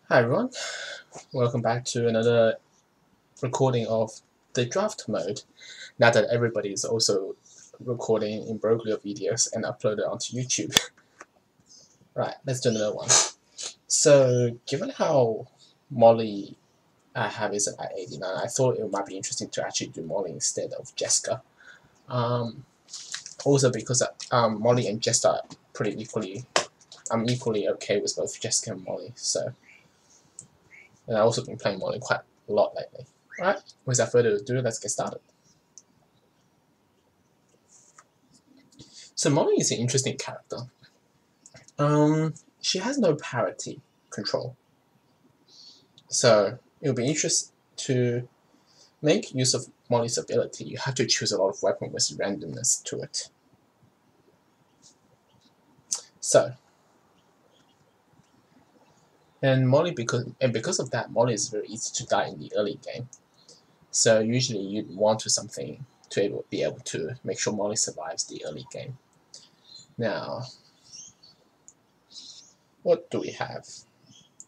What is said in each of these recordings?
Hi everyone, welcome back to another recording of the draft mode. Now that everybody is also recording Imbroglio videos and upload it onto YouTube. Right, let's do another one. So, given how Molly I have is at 89, I thought it might be interesting to actually do Molly instead of Jessica. Um, Also because Molly and Jessica are pretty equally, I'm equally okay with both Jessica and Molly. So, and I've also been playing Molly quite a lot lately. Alright, without further ado, let's get started. So Molly is an interesting character. She has no parity control. So it will be interesting to make use of Molly's ability. You have to choose a lot of weapon with randomness to it. So, and because of that, Molly is very easy to die in the early game. So usually you'd want to something to be able to make sure Molly survives the early game. Now, what do we have?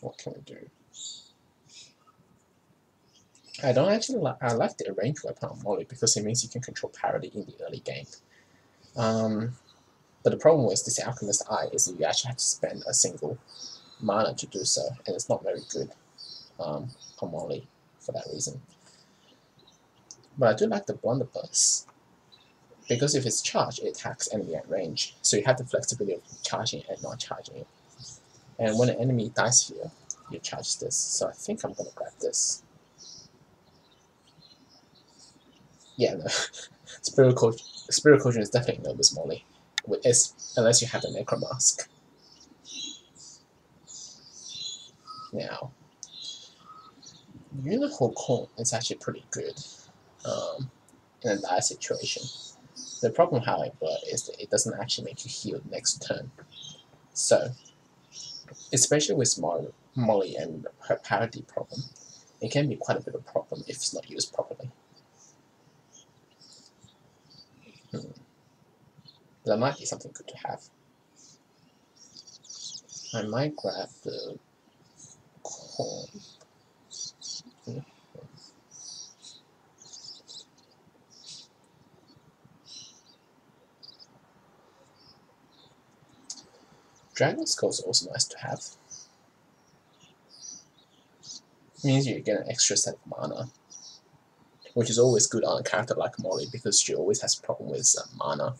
What can we do? I don't actually I like the ranged weapon on Molly because it means you can control parity in the early game. But the problem with this Alchemist Eye is that you actually have to spend a single mana to do so, and it's not very good on Molly for that reason. But I do like the Blunderbuss, because if it's charged, it attacks enemy at range, so you have the flexibility of charging and not charging it. And when an enemy dies here, you charge this, so I think I'm going to grab this. Yeah, no. Spirit Quotient is definitely no with Molly, unless you have the Necromask. Now, Unicorn Corn is actually pretty good in a dire situation. The problem, however, is that it doesn't actually make you heal next turn. So, especially with Molly and her parity problem, it can be quite a bit of a problem if it's not used properly. That might be something good to have. I might grab the corn. Dragon Skull is also nice to have. It means you get an extra set of mana, which is always good on a character like Molly because she always has a problem with mana.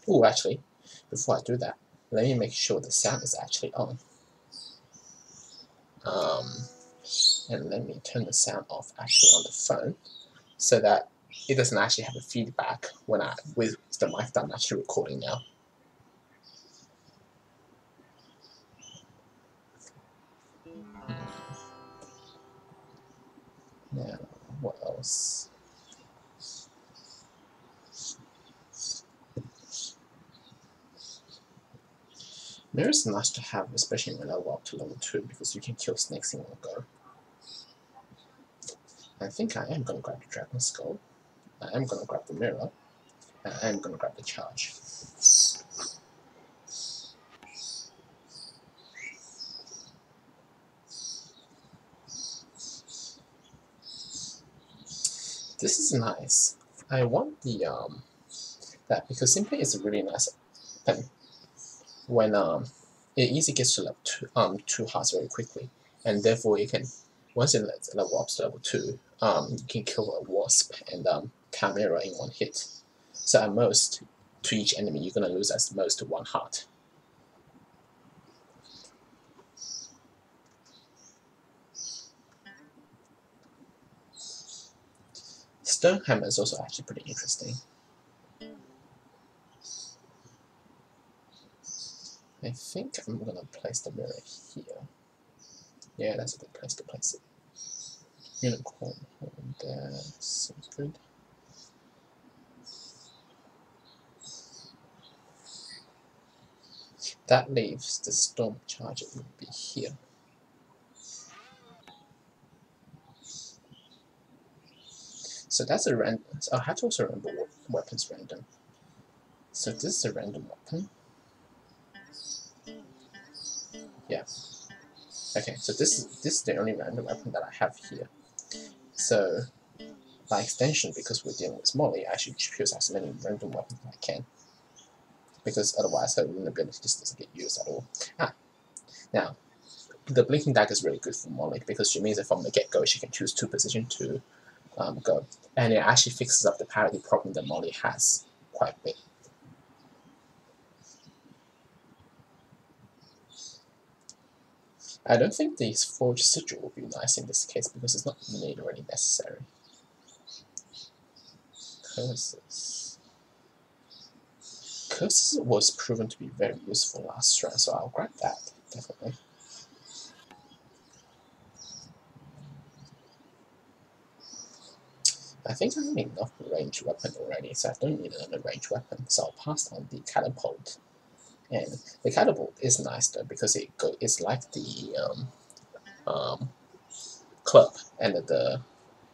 Oh, actually, before I do that, let me make sure the sound is actually on. And let me turn the sound off actually on the phone so that it doesn't actually have a feedback when with the mic that I'm actually recording now. Now, what else? Mirror is nice to have, especially when I level up to level 2 because you can kill snakes in one go. I think I am going to grab the Dragon Skull. I am going to grab the mirror. And I am going to grab the charge. This is nice. I want the that because simply it's a really nice pen. When it easily gets to level 2 hearts very quickly, and therefore you can once it level up to level 2, you can kill a wasp and chimera in one hit. So at most, to each enemy, you're gonna lose at most 1 heart. Stonehammer is also actually pretty interesting. I think I'm gonna place the mirror here. Yeah, that's a good place to place it. Unicorn horn there seems good. That leaves the storm charger will be here. So that's a random. So I have to also remember what weapons random. So this is a random weapon. Yeah. Okay, so this is the only random weapon that I have here. So by extension, because we're dealing with Molly, I should choose as many random weapons as I can, because otherwise her vulnerability just doesn't get used at all. Now, the Blinking Dagger is really good for Molly, because she means that from the get-go she can choose 2 positions to go, and it actually fixes up the parity problem that Molly has quite a bit. I don't think the Forged Sigil will be nice in this case, because it's not really necessary. Curses. Curses was proven to be very useful last round, so I'll grab that, definitely. I think I have enough range weapon already, so I don't need another range weapon, so I'll pass on the catapult. And the catapult is nice though, because it's like the club and the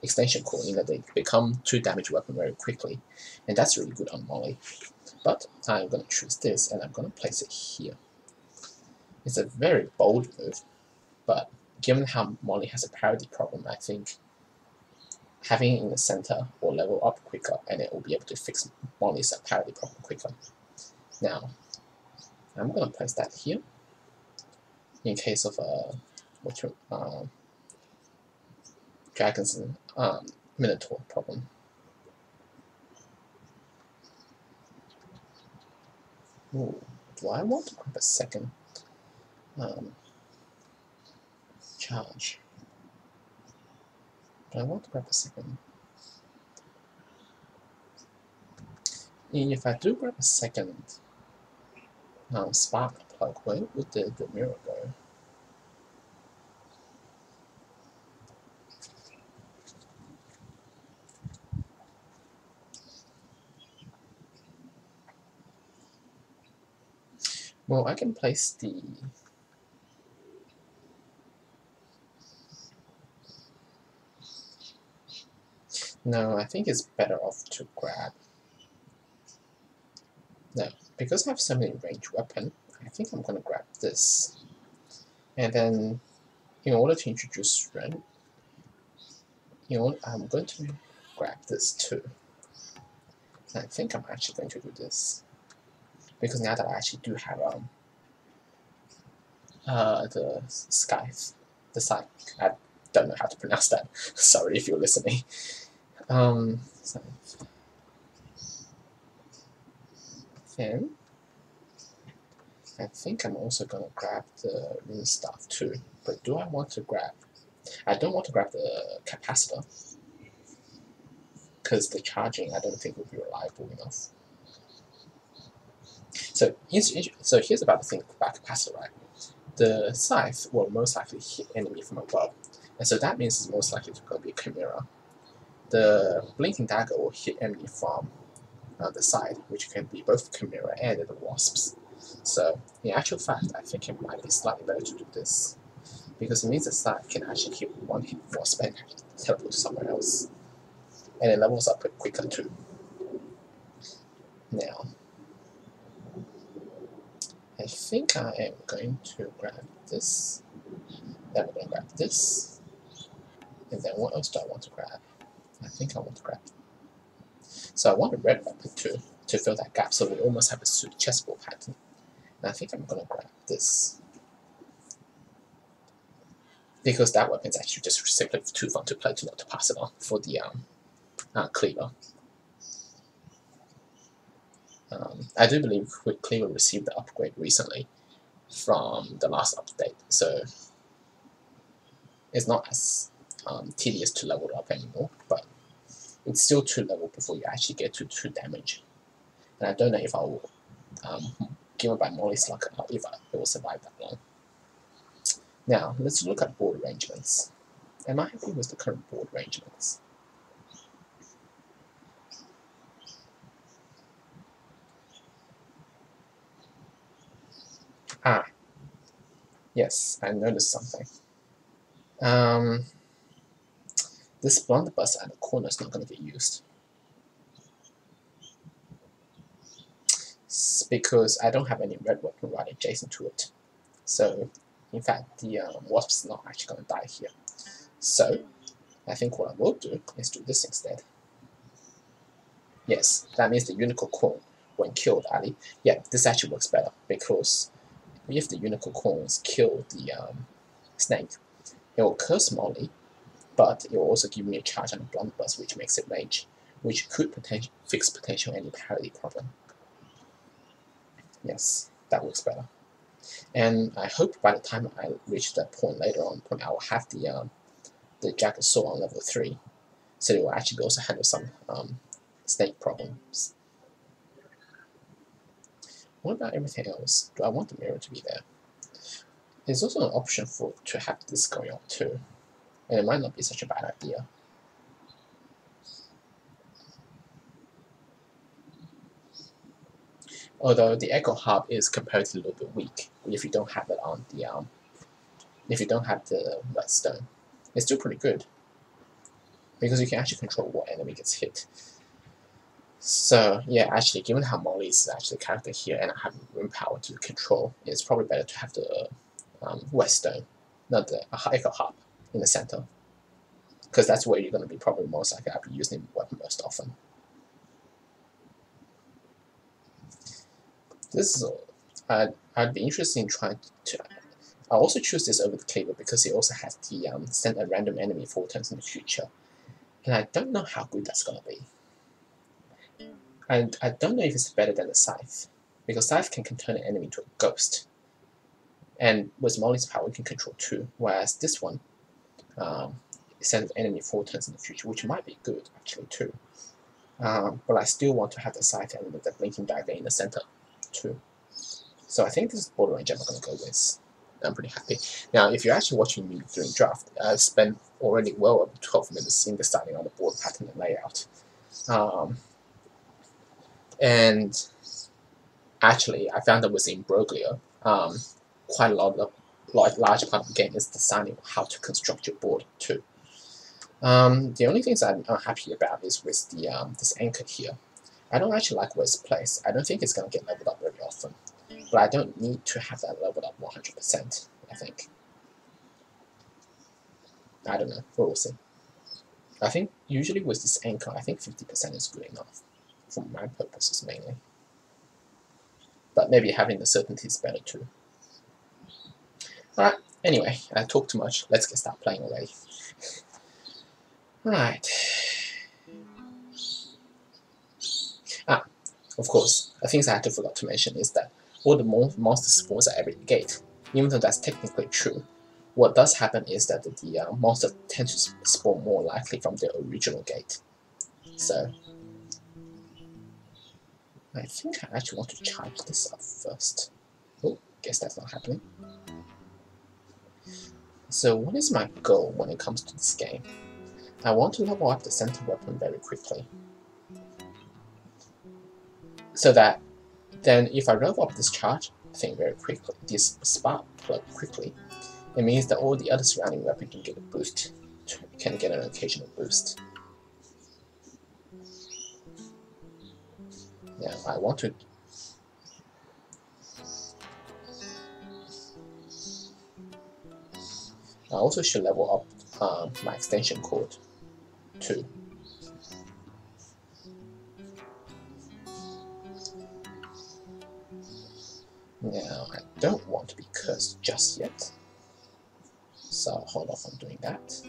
extension core, they become 2 damage weapon very quickly, and that's really good on Molly. But I'm gonna choose this, and I'm gonna place it here. It's a very bold move, but given how Molly has a parity problem, I think having it in the center will level up quicker, and it will be able to fix Molly's parity problem quicker. Now, I'm gonna place that here in case of Dragon's Minotaur problem. Ooh, do I want to grab a second charge? Do I want to grab a second? If I do grab a second spark plug, where would the mirror go? Well, I can place the... No, I think it's better off to grab... No, because I have so many range weapon, I think I'm going to grab this. And then, in order to introduce strength, I'm going to grab this too. And I think I'm actually going to do this. Because now that I actually do have the scythe, I don't know how to pronounce that. Sorry if you're listening. So then I think I'm also gonna grab the rune staff too. But do I want to grab? I don't want to grab the capacitor because the charging I don't think will be reliable enough. So here's about the thing about capacitor, right? The scythe will most likely hit enemy from above, and so that means it's most likely to be a chimera. The blinking dagger will hit enemy from the side, which can be both the chimera and the wasps. So in actual fact, I think it might be slightly better to do this, because it means the side can actually hit one hit wasp and teleport to somewhere else, and it levels up quicker too. Now, I think I am going to grab this, then we're going to grab this, and then what else do I want to grab? I think I want to grab... So I want a red weapon too, to fill that gap, so we almost have a chessboard pattern. And I think I'm going to grab this, because that weapon is actually just simply too fun to play to not to pass it on for the cleaver. I do believe cleaver received the upgrade recently from the last update, so it's not as tedious to level up anymore, but it's still 2 level before you actually get to 2 damage. And I don't know if I will, given by Molly's luck, if it will survive that long. Now, let's look at board arrangements. Am I happy with the current board arrangements? Ah, yes, I noticed something. This blunderbuss at the corner is not going to get used. It's because I don't have any red weapon right adjacent to it. So In fact, the wasp's not actually going to die here. So I think what I will do is do this instead. Yes, that means the unicorn when killed, Ali. Yeah, this actually works better because if the unicorns kill the snake, it will curse Molly, but it will also give me a charge on the blunderbuss, which makes it rage, which could fix potential any parity problem. Yes, that works better. And I hope by the time I reach that point later on, I will have the jagged saw on level 3, so it will actually also handle some snake problems. What about everything else? Do I want the mirror to be there? There's also an option to have this going on too, and it might not be such a bad idea. Although the Echo Hub is comparatively a little bit weak if you don't have it on the if you don't have the redstone, it's still pretty good because you can actually control what enemy gets hit. So yeah, actually, given how Molly is actually the character here, and I have room power to control, it's probably better to have the redstone, not the Echo Hub, in the center, because that's where you're going to be probably most likely to be using the weapon most often. This is I'd be interested in trying to. I also choose this over the cleaver because it also has the send a random enemy 4 turns in the future, and I don't know how good that's gonna be. And I don't know if it's better than the scythe, because scythe can turn an enemy into a ghost, and with Molly's power, it can control 2, whereas this one sends an enemy 4 turns in the future, which might be good actually too. But I still want to have the scythe element, the blinking dagger in the center too. So I think this is the border range I'm going to go with. I'm pretty happy. Now, if you're actually watching me during draft, I've spent already well over 12 minutes in deciding on the board pattern and layout. And actually, I found that with Imbroglio, quite a large part of the game is deciding how to construct your board too. The only things I'm unhappy about is with the this anchor here. I don't actually like where it's placed. I don't think it's going to get leveled up very often. But I don't need to have that leveled up 100%, I think. I don't know, we'll see. I think usually with this anchor, I think 50% is good enough, for my purposes mainly. But maybe having the certainty is better too. Alright, anyway, I talked too much, let's get started playing already. Right. Of course, the things I had to forgot to mention is that all the monster spawns at every gate. Even though that's technically true, what does happen is that the monster tend to spawn more likely from the original gate. So, I think I actually want to charge this up first. Oh, guess that's not happening. So what is my goal when it comes to this game? I want to level up the center weapon very quickly. So that then if I level up this charge thing very quickly, this spark plug quickly, it means that all the other surrounding weapons can get a boost, can get an occasional boost. Now I want to I also should level up my extension cord too. Now I don't want to be cursed just yet, so I'll hold off on doing that.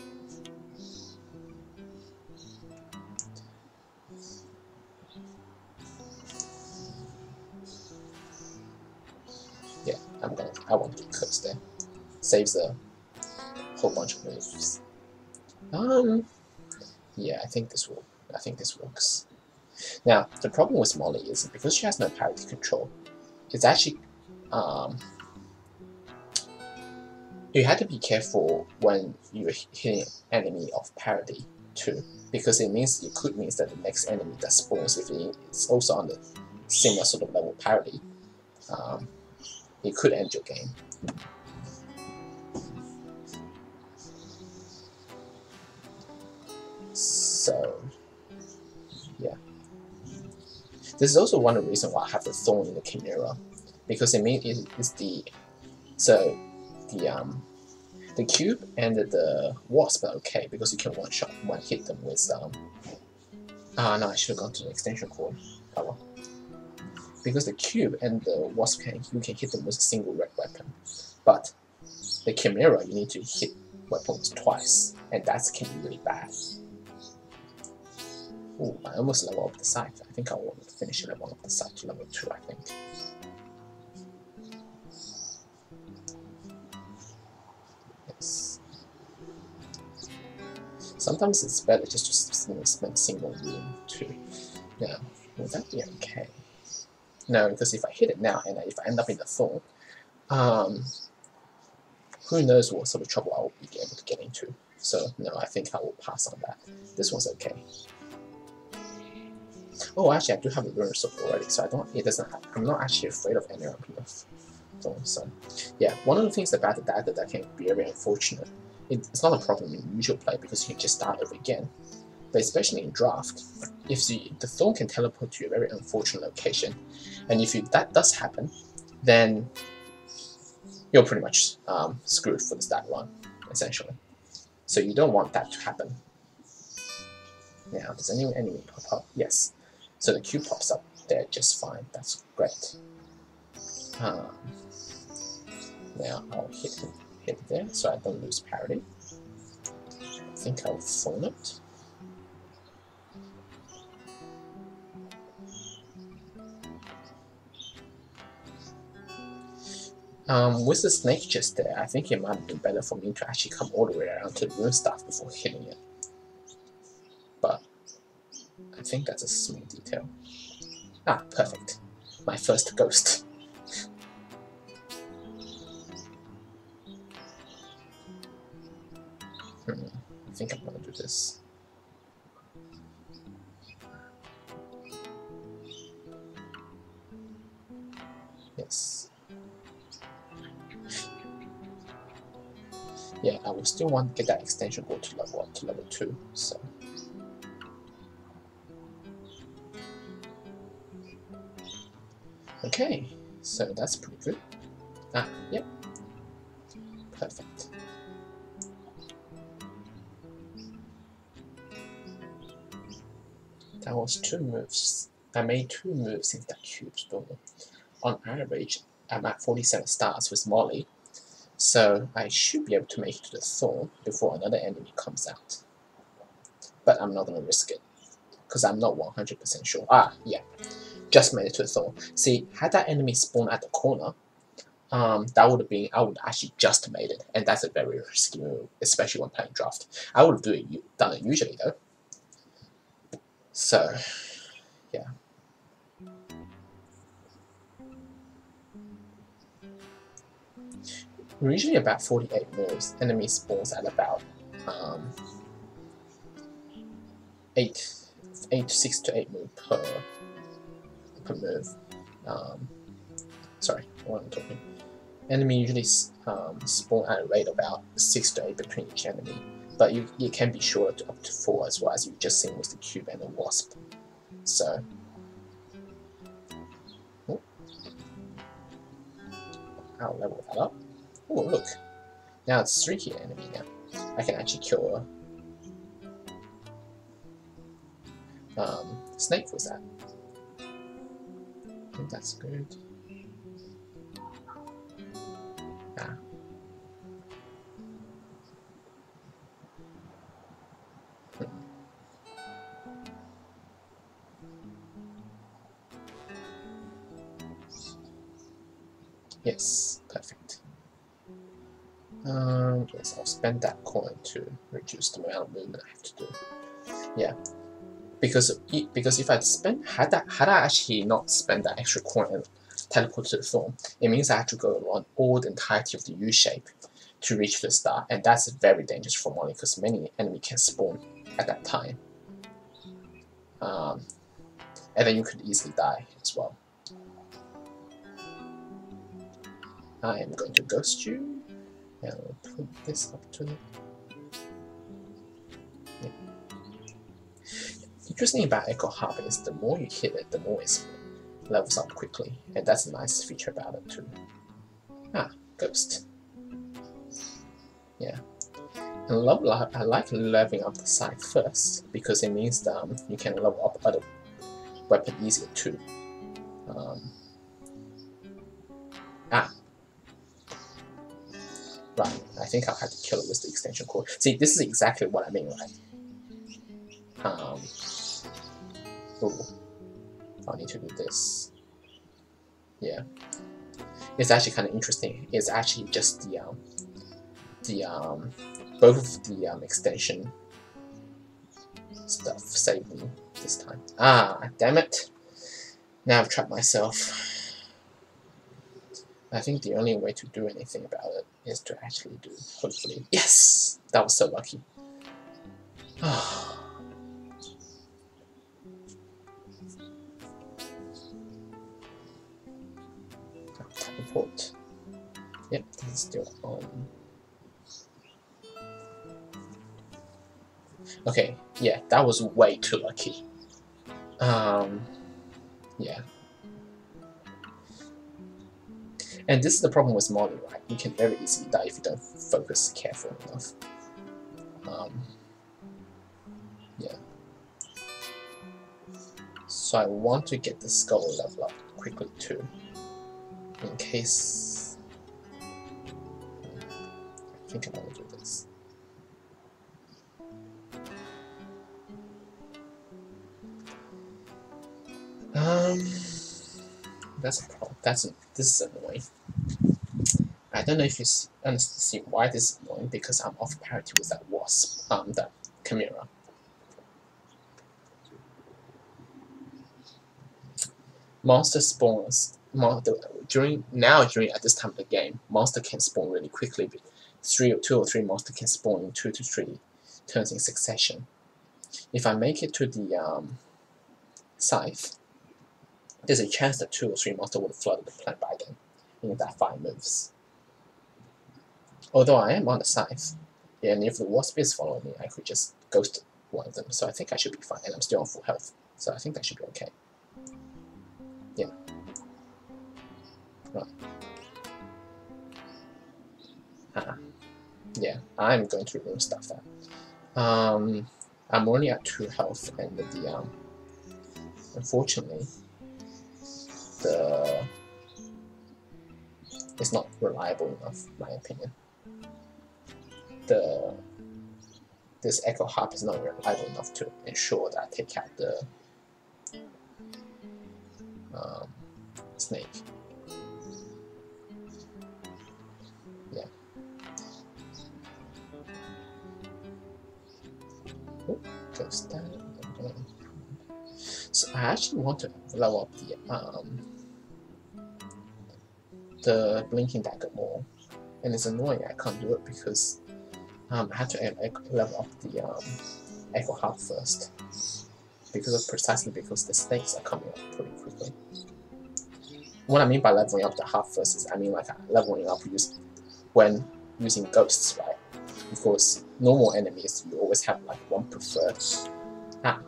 Yeah, I want to get cursed there. Saves a whole bunch of moves. Yeah, I think this works. Now, the problem with Molly is because she has no parity control, it's actually you have to be careful when you're hitting an enemy of parity too, because it could mean that the next enemy that spawns, if it's also on the similar sort of level parity, it could end your game. So, yeah. This is also one of the reasons why I have the thorn in the Chimera, because it means it's the the cube and the wasp are okay because you can one hit them with no, I should have gone to the extension cord. Oh well. Because the cube and the wasp you can hit them with a single red weapon, but the chimera you need to hit weapons twice, and that can be really bad. Ooh, I almost level up the site. I think I want to finish level up the site to level 2, I think. Yes. Sometimes it's better just to spend single room too. Now, would that be okay? No, because if I hit it now and if I end up in the thorn, who knows what sort of trouble I will be able to get into. So no, I think I will pass on that. This one's okay. Oh, actually, I do have a burn sword already, so I'm not actually afraid of any of the thorn. So yeah, one of the things about the dagger that can be very unfortunate. It's not a problem in usual play because you can just start over again. But especially in draft, if the thorn can teleport to a very unfortunate location, and if that does happen, then you're pretty much screwed for the start run, essentially. So you don't want that to happen. Now, does any enemy pop up? Yes. So the cube pops up there just fine. That's great. Now I'll hit there so I don't lose parity. I think I'll phone it. With the snake just there, I think it might have been better for me to actually come all the way around to the rune staff before hitting it. But I think that's a small detail. Ah, perfect. My first ghost. I think I'm gonna do this. Yes. Yeah, I will still want to get that extension go to level up to level 2, so. Okay, so that's pretty good. Ah, yep. Perfect. That was 2 moves. I made 2 moves since that cube storm. On average, I'm at 47 stars with Molly, so I should be able to make it to the thorn before another enemy comes out. But I'm not going to risk it, because I'm not 100% sure. Ah, yeah, just made it to the thorn. See, had that enemy spawned at the corner, that would have been, I would actually just made it, and that's a very risky move, especially when playing draft. I would have done it usually though. So, yeah. Usually about 48 moves, enemy spawns at about 6 to 8 moves per move. Sorry, what am I talking? Enemy usually spawn at a rate about 6 to 8 between each enemy, but you can be sure to up to 4 as well, as you've just seen with the cube and the wasp. So, I'll level that up. Oh, look, now it's 3 hit enemy now. I can actually kill a snake with that. I think that's good. Ah. Yes, perfect. Yes, I'll spend that coin to reduce the amount of movement I have to do. Yeah, because if had I actually not spent that extra coin and teleport to the thorn, it means I have to go around all the entirety of the U shape to reach the star, and that's very dangerous for Molly because many enemies can spawn at that time. And then you could easily die as well. I am going to ghost you, and I'll put this up to it. Yeah. Interesting about Echo Harp is the more you hit it, the more it levels up quickly, and that's a nice feature about it too. Ah, ghost. And I like leveling up the scythe first because it means that you can level up other weapon easier too. Ah, right. I think I'll have to kill it with the extension cord. See, this is exactly what I mean, right? Ooh, I need to do this. Yeah, it's actually kind of interesting. It's actually just both of the extension stuff saved me this time. Ah, damn it! Now I've trapped myself. I think the only way to do anything about it is to actually do, hopefully. Yes! That was so lucky. Teleport. Yep, this is still on. Okay, yeah, that was way too lucky. Yeah. And this is the problem with Molly, right? You can very easily die if you don't focus carefully enough. Yeah. So I want to get the skull level up quickly too, in case. I think I'm gonna do this. That's a problem. This is annoying. I don't know if you see why this is annoying, because I'm off parity with that wasp, that chimera. Monster spawns during at this time of the game, monster can spawn really quickly. Two or three monsters can spawn in 2 to 3 turns in succession. If I make it to the scythe, there's a chance that 2 or 3 monsters would flood the planet by then in that 5 moves. Although I am on the scythe, and if the wasp is following me, I could just ghost one of them. So I think I should be fine, and I'm still on full health. So I think that should be okay. Yeah. Right. Yeah, I'm going to remove stuff that. I'm only at 2 health, and unfortunately, it's not reliable enough, in my opinion. This Echo Harp is not reliable enough to ensure that I take out the snake. Yeah. Oh, goes down. So I actually want to level up the blinking dagger more, and it's annoying I can't do it because I have to level up the Echo Harp first, precisely because the snakes are coming up pretty quickly. What I mean by leveling up the harp first is I mean like leveling up when using ghosts, right? Of course, normal enemies you always have like one preferred. Ah,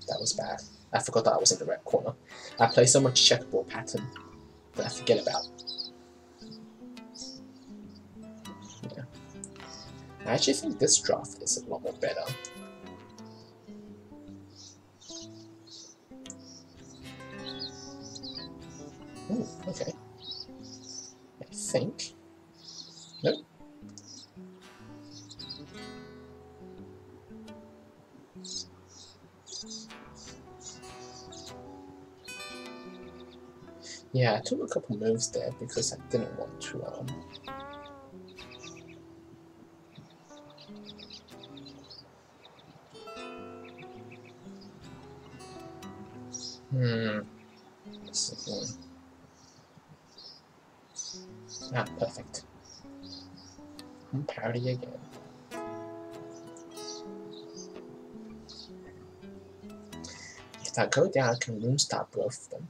that was bad. I forgot that I was in the red corner. I play so much checkerboard pattern that I forget about. Yeah. I actually think this draft is a lot more better. Ooh, okay. I think. Nope. Yeah, I took a couple moves there because I didn't want to This is Ah, perfect. Parody again. If I go down, I can moonstar both of them.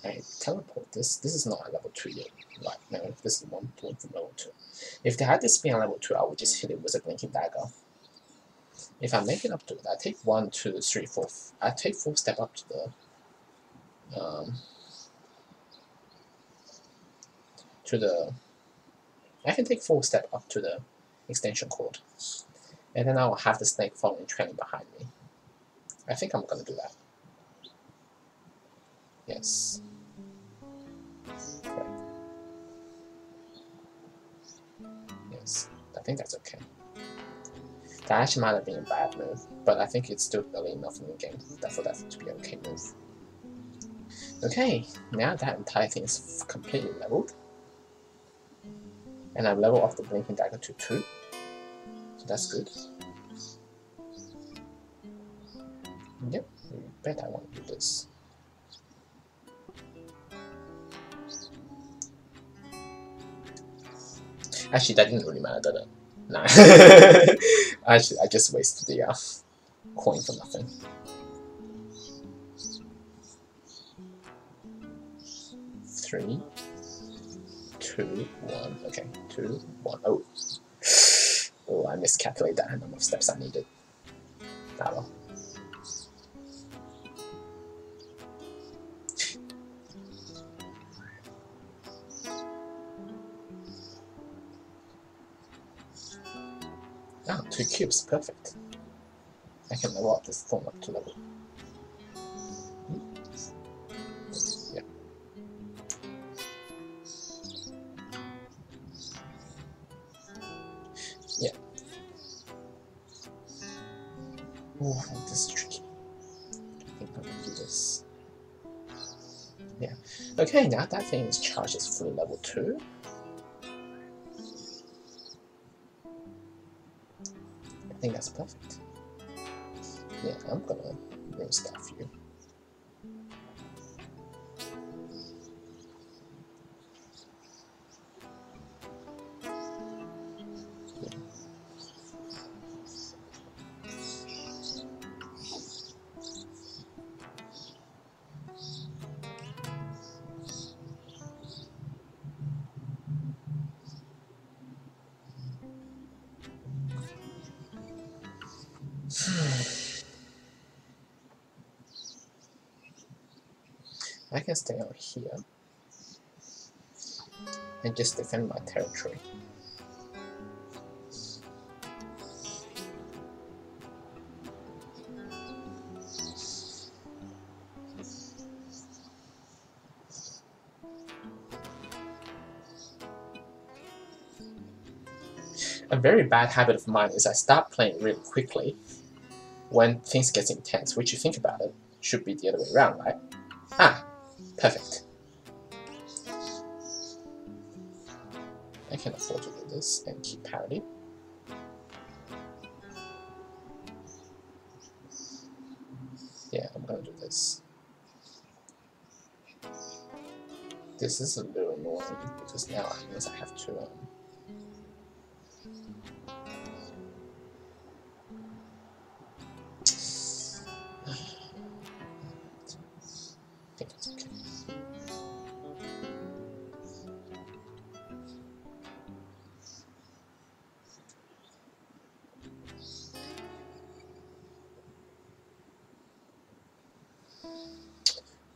I teleport this. This is not a level 2 yet. Right, no, this is one from level 2. If they had this be on level 2, I would just hit it with a blinking dagger. If I make it up to it, I take 1, 2, 3, 4. I take 4 step up to the I can take 4 steps up to the extension cord. And then I will have the snake following trailing behind me. I think I'm gonna do that. Yes. Correct. Yes. I think that's okay. That actually might have been a bad move, but I think it's still early enough in the game for that to be an okay move. Okay, now that entire thing is completely leveled. And I've leveled up the Blinking Dagger to 2. So that's good. Yep, I bet I want to do this. Actually, that didn't really matter, did it? Nah. Actually, I just wasted the coin for nothing. Three, two, one. Okay, 2, 1. Oh. Oh, I miscalculated that number of steps I needed. Ah well. Ah, 2 cubes, perfect. I can level up this form up to level. Yeah. Yeah. Oh, this is tricky. I think I'm gonna do this. Yeah. Okay, now that thing is charged as fully level 2. I think that's perfect. Yeah, I'm gonna restart you. I can stay out here and just defend my territory. A very bad habit of mine is I start playing really quickly when things get intense, which you think about it, should be the other way around, right? Ah, perfect. I can afford to do this and keep parity. Yeah, I'm gonna do this. This is a little annoying because now it means I have to I think it's okay.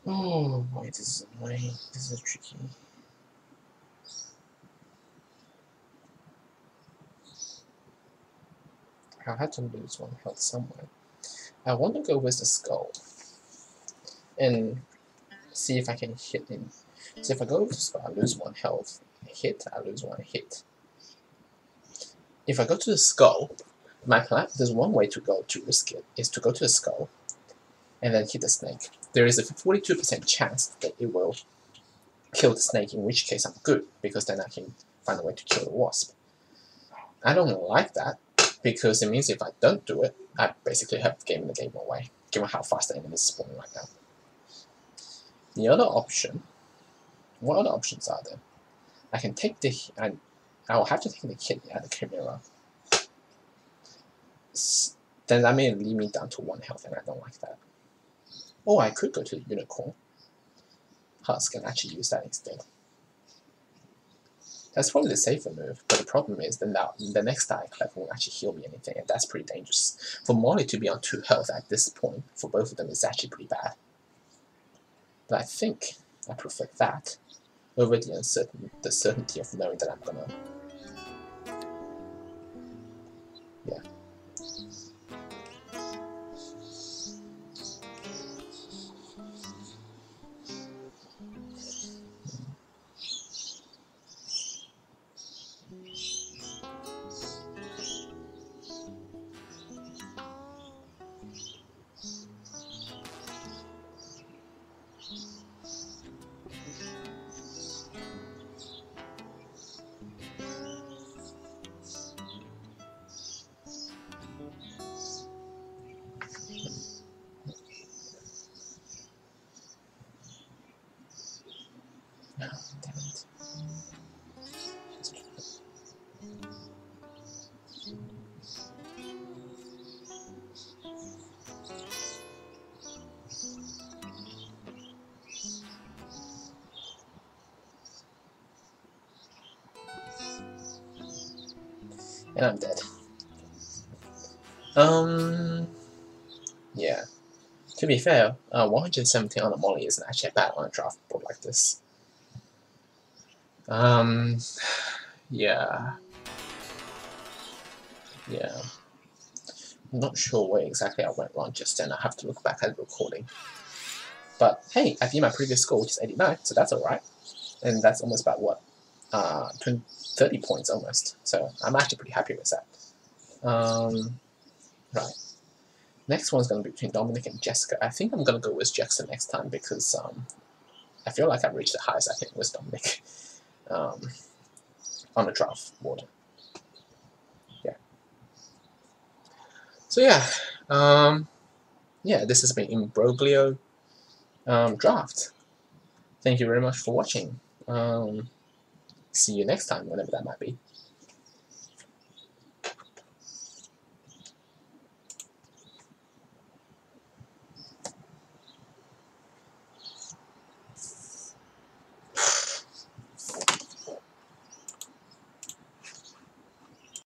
Oh boy, this is annoying. This is tricky. I had to lose 1 health somewhere. I want to go with the skull and see if I can hit him. So if I go with the skull, I lose 1 health. Hit, I lose 1 hit. If I go to the skull, my plan, there's one way to go to risk it, is to go to the skull and then hit the snake. There is a 42% chance that it will kill the snake, in which case I'm good, because then I can find a way to kill the wasp. I don't like that, because it means if I don't do it, I basically have given the game away, given how fast the enemy is spawning right now. The other option, what other options are there? I can take the, I will have to take the kidney and the chimera. Then that may leave me down to 1 health, and I don't like that. Or I could go to the unicorn husk and actually use that instead. That's probably the safer move, but the problem is then the next die I collect won't actually heal me anything, and that's pretty dangerous. For Molly to be on 2 health at this point, for both of them, is actually pretty bad. But I think I prefer that over the certainty of knowing that I'm gonna And I'm dead. Yeah. To be fair, 117 on a molly isn't actually bad on a draft board like this. Yeah. Yeah. I'm not sure where exactly I went wrong just then. I have to look back at the recording. But hey, I beat my previous score, which is 89, so that's alright. And that's almost about what? 30 points almost. So I'm actually pretty happy with that. Right. Next one's going to be between Dominic and Jessica. I think I'm going to go with Jessica next time because I feel like I've reached the highest I can with Dominic on the draft board. Yeah. So yeah, this has been Imbroglio draft. Thank you very much for watching. See you next time, whenever that might be.